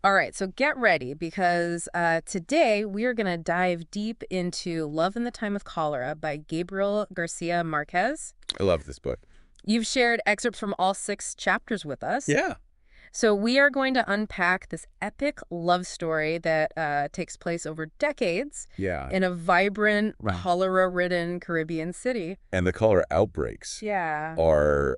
All right, so get ready because today we are going to dive deep into Love in the Time of Cholera by Gabriel García Márquez. I love this book. You've shared excerpts from all 6 chapters with us. Yeah. So we are going to unpack this epic love story that takes place over decades Yeah. in a vibrant, Right. cholera-ridden Caribbean city. And the cholera outbreaks Yeah. are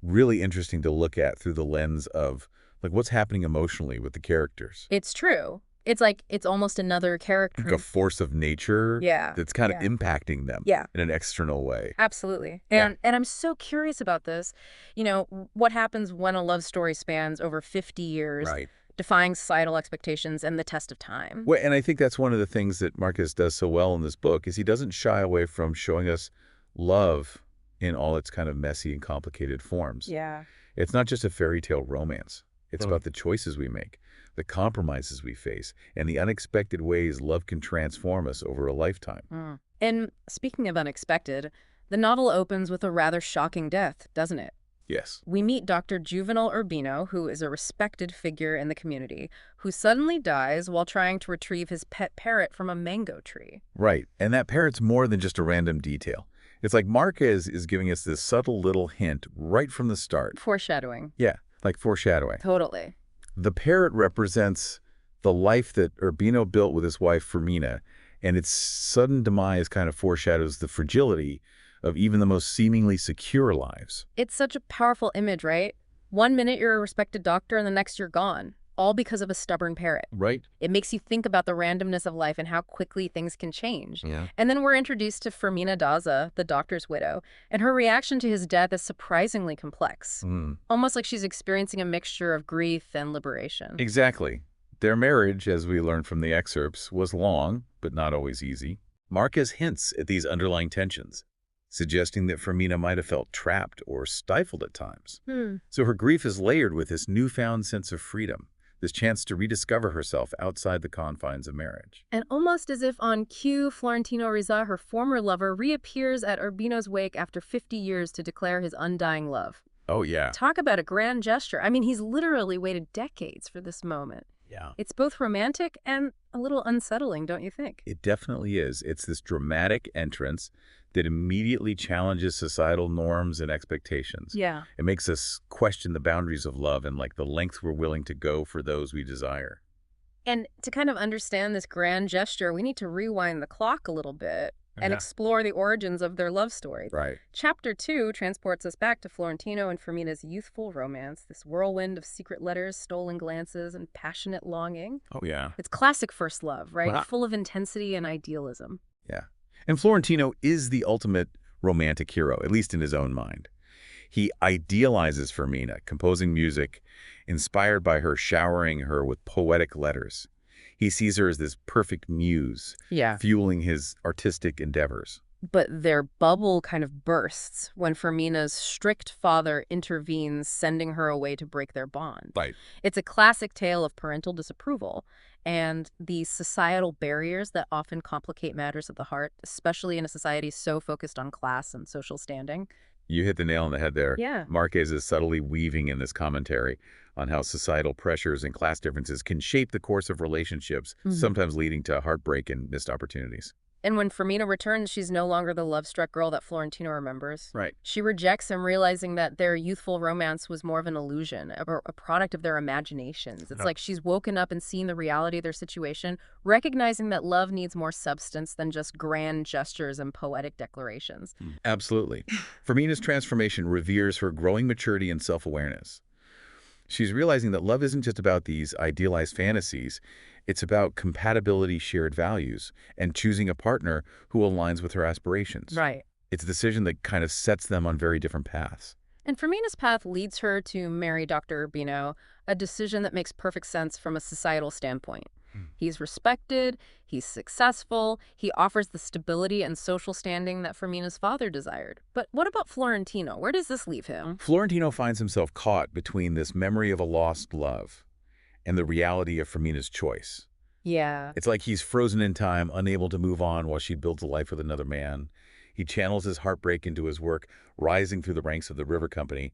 really interesting to look at through the lens of like what's happening emotionally with the characters. It's true. It's like it's almost another character. Like a force of nature Yeah. that's kind of Yeah. impacting them Yeah. in an external way. Absolutely. Yeah. And I'm so curious about this. You know, what happens when a love story spans over 50 years, Right. defying societal expectations and the test of time? Well, and I think that's one of the things that Marcus does so well in this book is he doesn't shy away from showing us love in all its kind of messy and complicated forms. Yeah. It's not just a fairy tale romance. It's Mm. about the choices we make, the compromises we face, and the unexpected ways love can transform us over a lifetime. Mm. And speaking of unexpected, the novel opens with a rather shocking death, doesn't it? Yes. We meet Dr. Juvenal Urbino, who is a respected figure in the community, who suddenly dies while trying to retrieve his pet parrot from a mango tree. Right. And that parrot's more than just a random detail. It's like Marquez is giving us this subtle little hint right from the start. Foreshadowing. Yeah, like foreshadowing. Totally. The parrot represents the life that Urbino built with his wife, Fermina, and its sudden demise kind of foreshadows the fragility of even the most seemingly secure lives. It's such a powerful image, right? One minute you're a respected doctor and the next you're gone, all because of a stubborn parrot. Right. It makes you think about the randomness of life and how quickly things can change. Yeah. And then we're introduced to Fermina Daza, the doctor's widow, and her reaction to his death is surprisingly complex. Almost like she's experiencing a mixture of grief and liberation. Exactly. Their marriage, as we learned from the excerpts, was long, but not always easy. Marquez hints at these underlying tensions, suggesting that Fermina might have felt trapped or stifled at times. So her grief is layered with this newfound sense of freedom, this chance to rediscover herself outside the confines of marriage. And almost as if on cue, Florentino Ariza, her former lover, reappears at Urbino's wake after 50 years to declare his undying love. Oh, yeah. Talk about a grand gesture. I mean, he's literally waited decades for this moment. Yeah. It's both romantic and a little unsettling, don't you think? It definitely is. It's this dramatic entrance that immediately challenges societal norms and expectations. Yeah. It makes us question the boundaries of love and like the lengths we're willing to go for those we desire. And to kind of understand this grand gesture, we need to rewind the clock a little bit and explore the origins of their love story. Right. Chapter 2 transports us back to Florentino and Fermina's youthful romance, this whirlwind of secret letters, stolen glances, and passionate longing. Oh, yeah. It's classic first love, right? Wow. Full of intensity and idealism. Yeah. And Florentino is the ultimate romantic hero, at least in his own mind. He idealizes Fermina, composing music inspired by her, showering her with poetic letters. He sees her as this perfect muse, Yeah. fueling his artistic endeavors. But their bubble kind of bursts when Fermina's strict father intervenes, sending her away to break their bond. Right. It's a classic tale of parental disapproval and the societal barriers that often complicate matters of the heart, especially in a society so focused on class and social standing. You hit the nail on the head there. Yeah. Marquez is subtly weaving in this commentary on how societal pressures and class differences can shape the course of relationships, sometimes leading to heartbreak and missed opportunities. And when Fermina returns, she's no longer the love-struck girl that Florentino remembers. Right. She rejects him, realizing that their youthful romance was more of an illusion, a product of their imaginations. It's like she's woken up and seen the reality of their situation, recognizing that love needs more substance than just grand gestures and poetic declarations. Absolutely. Fermina's transformation reveres her growing maturity and self-awareness. She's realizing that love isn't just about these idealized fantasies. It's about compatibility, shared values, and choosing a partner who aligns with her aspirations. Right. It's a decision that kind of sets them on very different paths. And Fermina's path leads her to marry Dr. Urbino, a decision that makes perfect sense from a societal standpoint. He's respected, he's successful, he offers the stability and social standing that Fermina's father desired. But what about Florentino? Where does this leave him? Florentino finds himself caught between this memory of a lost love and the reality of Fermina's choice. Yeah. It's like he's frozen in time, unable to move on while she builds a life with another man. He channels his heartbreak into his work, rising through the ranks of the River Company,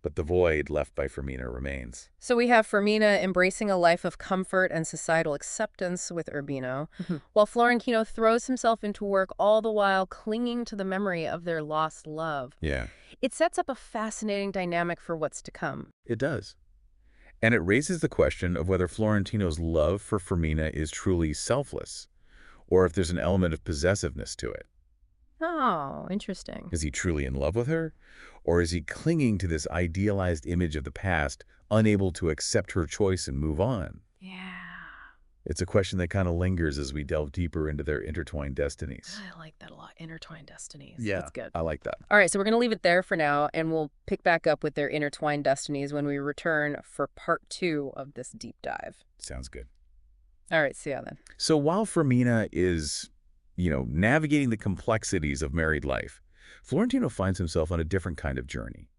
but the void left by Fermina remains. So we have Fermina embracing a life of comfort and societal acceptance with Urbino, while Florentino throws himself into work all the while clinging to the memory of their lost love. Yeah, It sets up a fascinating dynamic for what's to come. it does. And it raises the question of whether Florentino's love for Fermina is truly selfless, or if there's an element of possessiveness to it. Oh, interesting. Is he truly in love with her? Or is he clinging to this idealized image of the past, unable to accept her choice and move on? Yeah. It's a question that kind of lingers as we delve deeper into their intertwined destinies. I like that a lot. Intertwined destinies. Yeah, That's good. I like that. All right, so we're going to leave it there for now, and we'll pick back up with their intertwined destinies when we return for part 2 of this deep dive. Sounds good. All right, see ya then. So while Fermina is, navigating the complexities of married life, Florentino finds himself on a different kind of journey.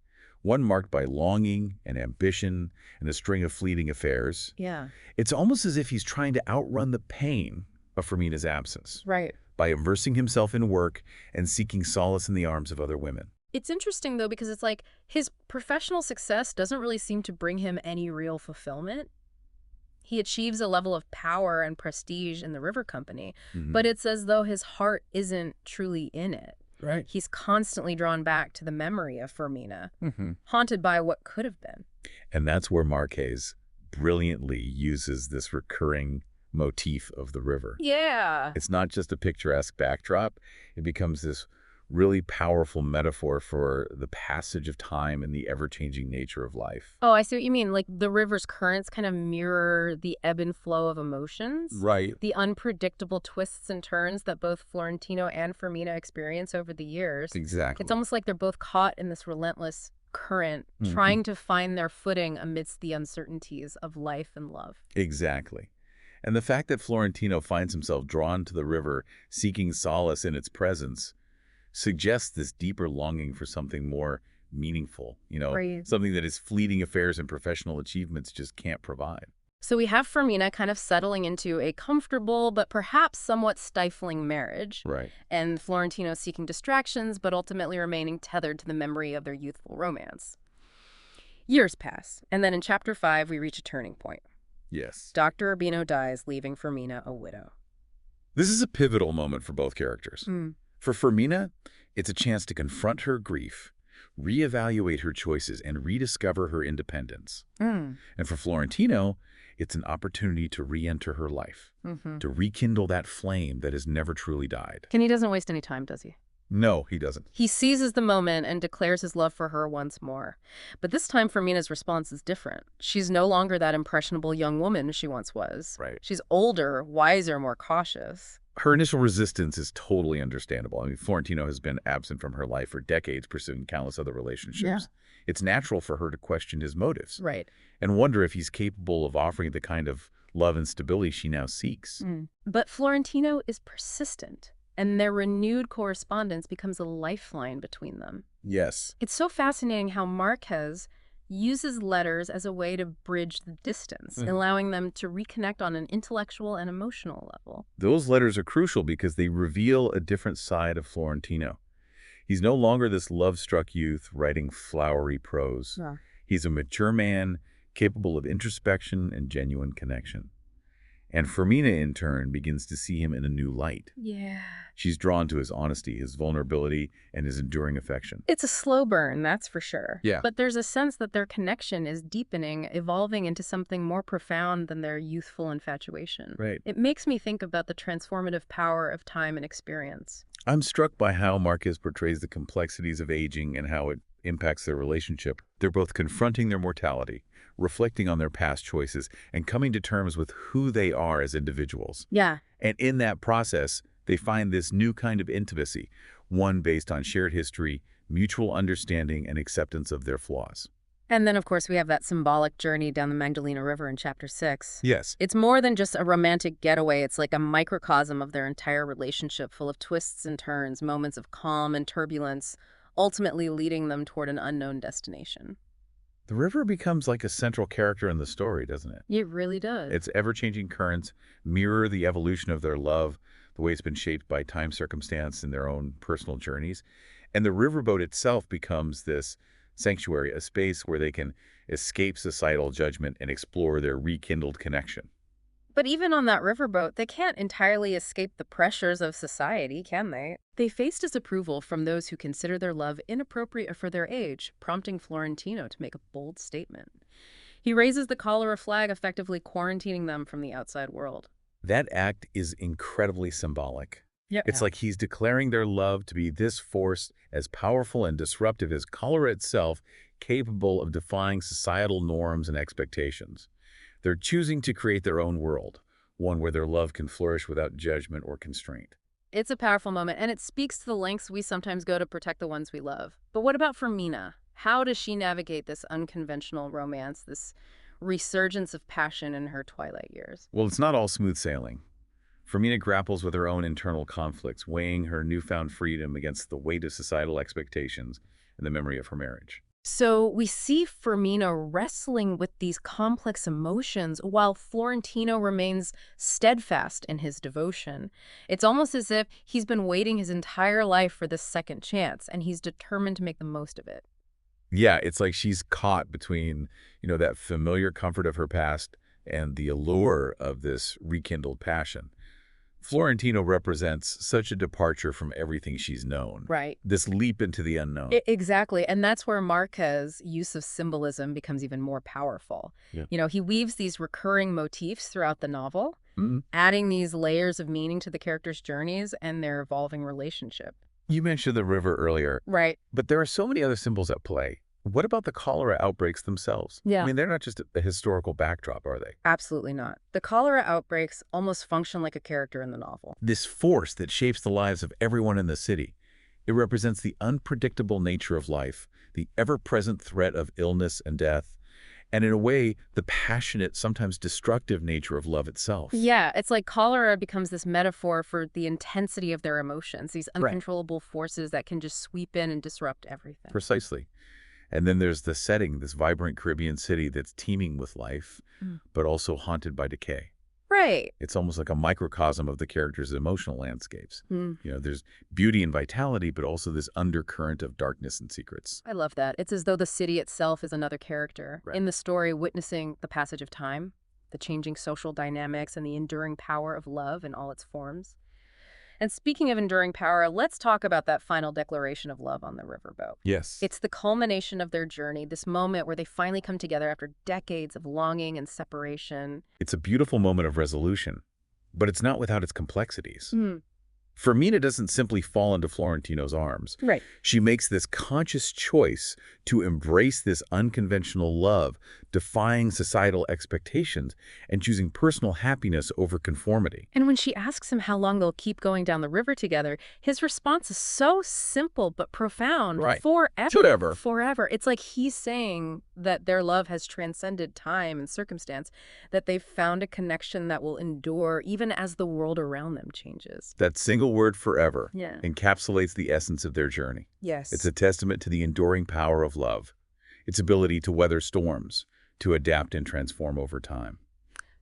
One marked by longing and ambition and a string of fleeting affairs. Yeah. It's almost as if he's trying to outrun the pain of Fermina's absence Right. by immersing himself in work and seeking solace in the arms of other women. It's interesting, though, because it's like his professional success doesn't really seem to bring him any real fulfillment. He achieves a level of power and prestige in the River Company, but it's as though his heart isn't truly in it. Right. He's constantly drawn back to the memory of Fermina, Mm-hmm. haunted by what could have been. And that's where Marquez brilliantly uses this recurring motif of the river. Yeah. It's not just a picturesque backdrop. It becomes this really powerful metaphor for the passage of time and the ever-changing nature of life. Oh, I see what you mean. Like the river's currents kind of mirror the ebb and flow of emotions. Right. The unpredictable twists and turns that both Florentino and Fermina experience over the years. Exactly. It's almost like they're both caught in this relentless current, trying to find their footing amidst the uncertainties of life and love. Exactly. And the fact that Florentino finds himself drawn to the river, seeking solace in its presence, suggests this deeper longing for something more meaningful, Right. something that his fleeting affairs and professional achievements just can't provide. So we have Fermina kind of settling into a comfortable but perhaps somewhat stifling marriage, Right. and Florentino seeking distractions but ultimately remaining tethered to the memory of their youthful romance. Years pass, and then in Chapter 5 we reach a turning point. Yes. Dr. Urbino dies, leaving Fermina a widow. This is a pivotal moment for both characters. For Fermina, it's a chance to confront her grief, reevaluate her choices, and rediscover her independence. And for Florentino, it's an opportunity to re-enter her life, to rekindle that flame that has never truly died. And he doesn't waste any time, does he? No, he doesn't. He seizes the moment and declares his love for her once more. But this time, Fermina's response is different. She's no longer that impressionable young woman she once was. Right. She's older, wiser, more cautious. Her initial resistance is totally understandable. I mean, Florentino has been absent from her life for decades, pursuing countless other relationships. Yeah. It's natural for her to question his motives Right. and wonder if he's capable of offering the kind of love and stability she now seeks. But Florentino is persistent, and their renewed correspondence becomes a lifeline between them. Yes. It's so fascinating how Marquez uses letters as a way to bridge the distance, allowing them to reconnect on an intellectual and emotional level. Those letters are crucial because they reveal a different side of Florentino. He's no longer this love-struck youth writing flowery prose. Yeah. He's a mature man capable of introspection and genuine connection. And Fermina, in turn, begins to see him in a new light. Yeah. She's drawn to his honesty, his vulnerability, and his enduring affection. It's a slow burn, that's for sure. Yeah. But there's a sense that their connection is deepening, evolving into something more profound than their youthful infatuation. Right. It makes me think about the transformative power of time and experience. I'm struck by how Marquez portrays the complexities of aging and how it impacts their relationship. They're both confronting their mortality, reflecting on their past choices, and coming to terms with who they are as individuals. Yeah. And in that process, they find this new kind of intimacy, one based on shared history, mutual understanding, and acceptance of their flaws. And then, of course, we have that symbolic journey down the Magdalena River in Chapter 6. Yes. It's more than just a romantic getaway. It's like a microcosm of their entire relationship, full of twists and turns, moments of calm and turbulence, ultimately leading them toward an unknown destination. The river becomes like a central character in the story, doesn't it? It really does. Its ever-changing currents mirror the evolution of their love, the way it's been shaped by time, circumstance, and their own personal journeys. And the riverboat itself becomes this sanctuary, a space where they can escape societal judgment and explore their rekindled connection. But even on that riverboat, they can't entirely escape the pressures of society, can they? They face disapproval from those who consider their love inappropriate for their age, prompting Florentino to make a bold statement. He raises the cholera flag, effectively quarantining them from the outside world. That act is incredibly symbolic. Yeah. It's like he's declaring their love to be this force as powerful and disruptive as cholera itself, capable of defying societal norms and expectations. They're choosing to create their own world, one where their love can flourish without judgment or constraint. It's a powerful moment, and it speaks to the lengths we sometimes go to protect the ones we love. But what about Fermina? How does she navigate this unconventional romance, this resurgence of passion in her twilight years? Well, it's not all smooth sailing. Fermina grapples with her own internal conflicts, weighing her newfound freedom against the weight of societal expectations and the memory of her marriage. So we see Fermina wrestling with these complex emotions while Florentino remains steadfast in his devotion. It's almost as if he's been waiting his entire life for this second chance, and he's determined to make the most of it. Yeah, it's like she's caught between, that familiar comfort of her past and the allure of this rekindled passion. Florentino represents such a departure from everything she's known. Right. This leap into the unknown. Exactly. And that's where Marquez's use of symbolism becomes even more powerful. Yeah. He weaves these recurring motifs throughout the novel, Mm. adding these layers of meaning to the characters' journeys and their evolving relationship. You mentioned the river earlier, Right. but there are so many other symbols at play. What about the cholera outbreaks themselves? Yeah. I mean, they're not just a historical backdrop, are they? Absolutely not. The cholera outbreaks almost function like a character in the novel. This force that shapes the lives of everyone in the city. It represents the unpredictable nature of life, the ever-present threat of illness and death, and in a way, the passionate, sometimes destructive nature of love itself. Yeah, it's like cholera becomes this metaphor for the intensity of their emotions, these Right. uncontrollable forces that can just sweep in and disrupt everything. Precisely. And then there's the setting, this vibrant Caribbean city that's teeming with life, but also haunted by decay. Right. It's almost like a microcosm of the characters' emotional landscapes. Mm. There's beauty and vitality, but also this undercurrent of darkness and secrets. I love that. It's as though the city itself is another character Right. in the story, witnessing the passage of time, the changing social dynamics, and the enduring power of love in all its forms. And speaking of enduring power, let's talk about that final declaration of love on the riverboat. Yes. It's the culmination of their journey, this moment where they finally come together after decades of longing and separation. It's a beautiful moment of resolution, but it's not without its complexities. Mm. Fermina doesn't simply fall into Florentino's arms. Right. She makes this conscious choice to embrace this unconventional love, defying societal expectations and choosing personal happiness over conformity. And when she asks him how long they'll keep going down the river together, his response is so simple but profound. Right. Forever. Forever. Forever. It's like he's saying that their love has transcended time and circumstance, that they've found a connection that will endure even as the world around them changes. That single word, forever, Yeah. encapsulates the essence of their journey. Yes. It's a testament to the enduring power of love, its ability to weather storms, to adapt and transform over time.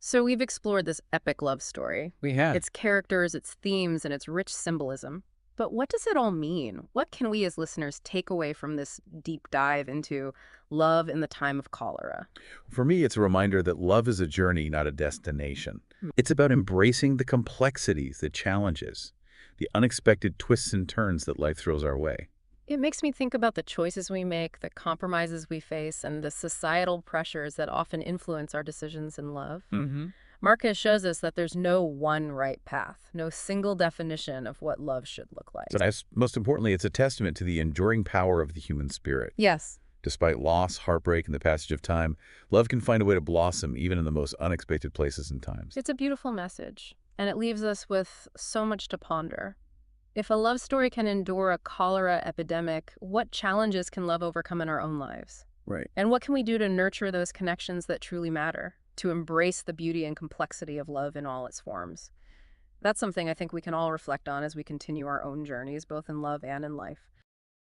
So we've explored this epic love story, We have. its characters, its themes, and its rich symbolism. But what does it all mean? What can we as listeners take away from this deep dive into love in the time of cholera? For me, it's a reminder that love is a journey, not a destination. It's about embracing the complexities, the challenges, the unexpected twists and turns that life throws our way. It makes me think about the choices we make, the compromises we face, and the societal pressures that often influence our decisions in love. Mm-hmm. Marquez shows us that there's no one right path, no single definition of what love should look like. So most importantly, it's a testament to the enduring power of the human spirit. Yes. Despite loss, heartbreak, and the passage of time, love can find a way to blossom even in the most unexpected places and times. It's a beautiful message, and it leaves us with so much to ponder. If a love story can endure a cholera epidemic, what challenges can love overcome in our own lives? Right. And what can we do to nurture those connections that truly matter, to embrace the beauty and complexity of love in all its forms? That's something I think we can all reflect on as we continue our own journeys, both in love and in life.